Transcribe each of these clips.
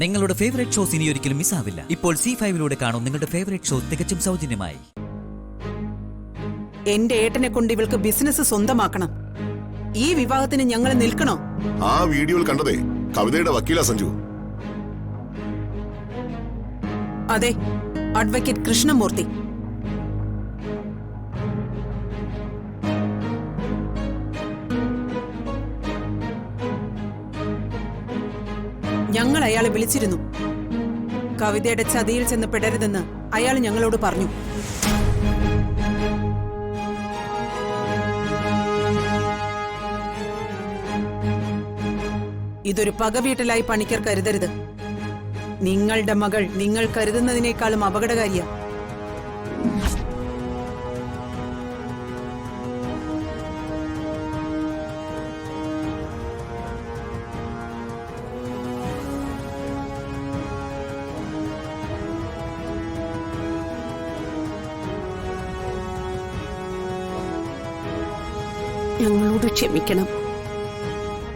നിങ്ങളുടെ favourite shows ഇനി ഒരിക്കലും മിസ്സാവില്ല. ഇപ്പോൾ C5-ലൂടെ കാണും നിങ്ങളുടെ ഫേവറേറ്റ് ഷോ തികച്ചും സൗജന്യമായി. എന്റെ ഏട്ടനെ കൊണ്ട് ഇവൾക്ക് ബിസിനസ് സ്വന്തമാക്കണം. ഈ വിവാഹത്തിന് ഞങ്ങൾ നിൽക്കണോ? ആ വീഡിയോയിൽ കണ്ടതേ കവിതയുടെ വക്കീല സഞ്ജു. അതെ, അഡ്വക്കേറ്റ് കൃഷ്ണമൂർത്തി. ഞങ്ങൾ അയാളെ വിളിച്ചിരുന്നു. കവിതയുടെ ചതിയിൽ ചെന്ന് പെടരുതെന്ന് അയാൾ ഞങ്ങളോട് പറഞ്ഞു. ഇതൊരു പകവീട്ടലായി പണിക്കർ കരുതരുത്. നിങ്ങളുടെ മകൾ നിങ്ങൾ കരുതുന്നതിനേക്കാളും അപകടകാരിയാ. ഞങ്ങളോട് ക്ഷമിക്കണം.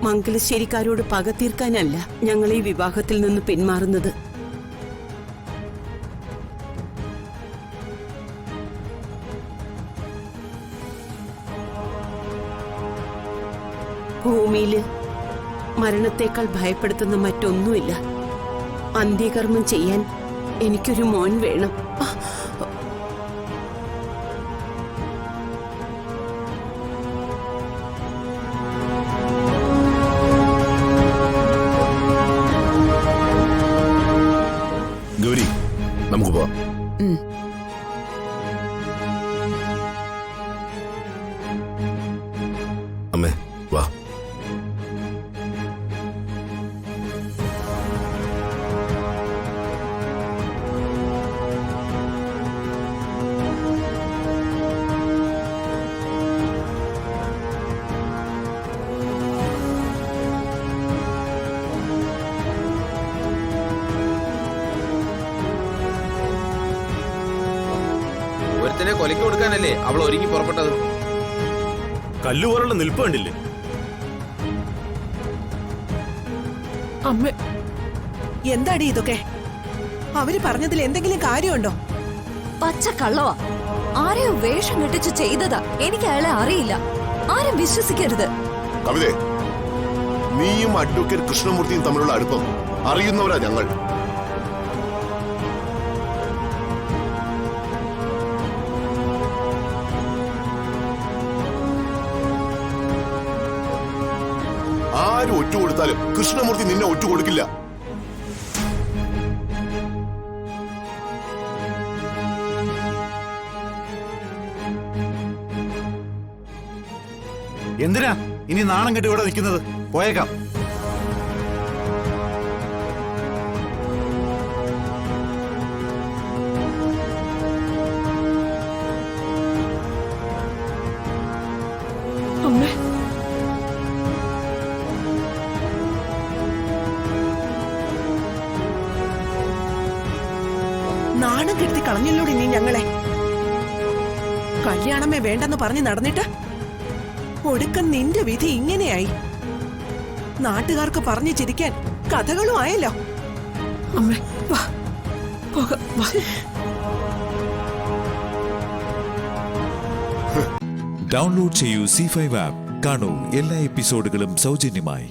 മംഗലശ്ശേരിക്കാരോട് പക തീർക്കാനല്ല ഞങ്ങൾ ഈ വിവാഹത്തിൽ നിന്ന് പിന്മാറുന്നത്. ഭൂമിയില് മരണത്തേക്കാൾ ഭയപ്പെടുത്തുന്ന മറ്റൊന്നുമില്ല. അന്ത്യകർമ്മം ചെയ്യാൻ എനിക്കൊരു മോൻ വേണം. ഗൗരി, നമുക്ക് പോവാം. അമ്മേ വാ. ഒരുത്തനെ കൊലയ്ക്ക് കൊടുക്കാനല്ലേ അവൾ ഒരുങ്ങി പുറപ്പെട്ടത്. കല്ലുപോലുള്ള നിൽപ്പ് കണ്ടില്ലേ? അമ്മ, എന്താടി ഇതൊക്കെ? അവര് പറഞ്ഞതിൽ എന്തെങ്കിലും കാര്യമുണ്ടോ? പച്ച കള്ളവാ. ആരെയോ വേഷം കെട്ടിച്ച് ചെയ്തതാ. എനിക്ക് അയാളെ അറിയില്ല. ആരും വിശ്വസിക്കരുത്. കവിതേ, നീയും അഡ്വക്കേറ്റ് കൃഷ്ണമൂർത്തിയും തമ്മിലുള്ള അടുപ്പം അറിയുന്നവരാ ഞങ്ങൾ. ആരും ഒറ്റുകൊടുത്താലും കൃഷ്ണമൂർത്തി നിന്നെ ഒറ്റുകൊടുക്കില്ല. എന്തിനാ ഇനി നാണം കെട്ടി ഇവിടെ നിൽക്കുന്നത്? പോയേക്കാം. അമ്മേ, നാണം കെടുത്തി കളഞ്ഞല്ലോടി നീ ഞങ്ങളെ. കല്യാണമേ വേണ്ടെന്ന് പറഞ്ഞ് നടന്നിട്ട് ഒടുക്കം നിന്റെ വിധി ഇങ്ങനെയായി. നാട്ടുകാർക്ക് പറഞ്ഞു ചിരിക്കാൻ കഥകളും ആയല്ലോ. അമ്മേ വാ, പോകാം. ഡൗൺലോഡ് ചെയ്യൂ C5 ആപ്പ്. കാണൂ എല്ലാ എപ്പിസോഡുകളും സൗജന്യമായി.